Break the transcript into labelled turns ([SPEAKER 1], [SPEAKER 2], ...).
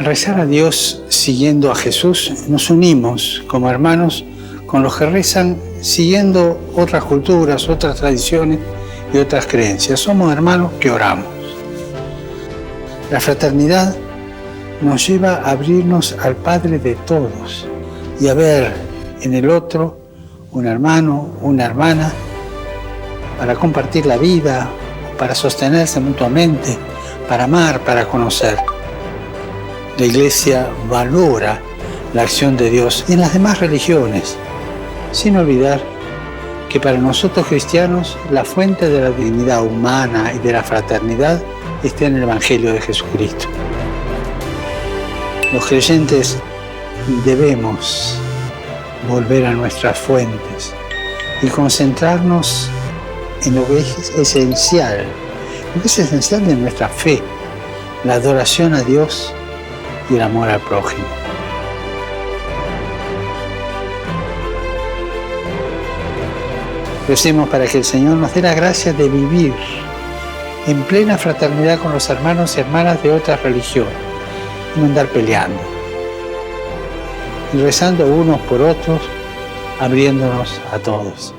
[SPEAKER 1] Al rezar a Dios siguiendo a Jesús, nos unimos como hermanos con los que rezan siguiendo otras culturas, otras tradiciones y otras creencias. Somos hermanos que oramos. La fraternidad nos lleva a abrirnos al Padre de todos y a ver en el otro un hermano, una hermana, para compartir la vida, para sostenerse mutuamente, para amar, para conocer. La Iglesia valora la acción de Dios en las demás religiones, sin olvidar que para nosotros cristianos la fuente de la dignidad humana y de la fraternidad está en el Evangelio de Jesucristo. Los creyentes debemos volver a nuestras fuentes y concentrarnos en lo que es esencial de nuestra fe, la adoración a Dios y el amor al prójimo. Recemos para que el Señor nos dé la gracia de vivir en plena fraternidad con los hermanos y hermanas de otras religiones y no andar peleando. Y rezando unos por otros, abriéndonos a todos.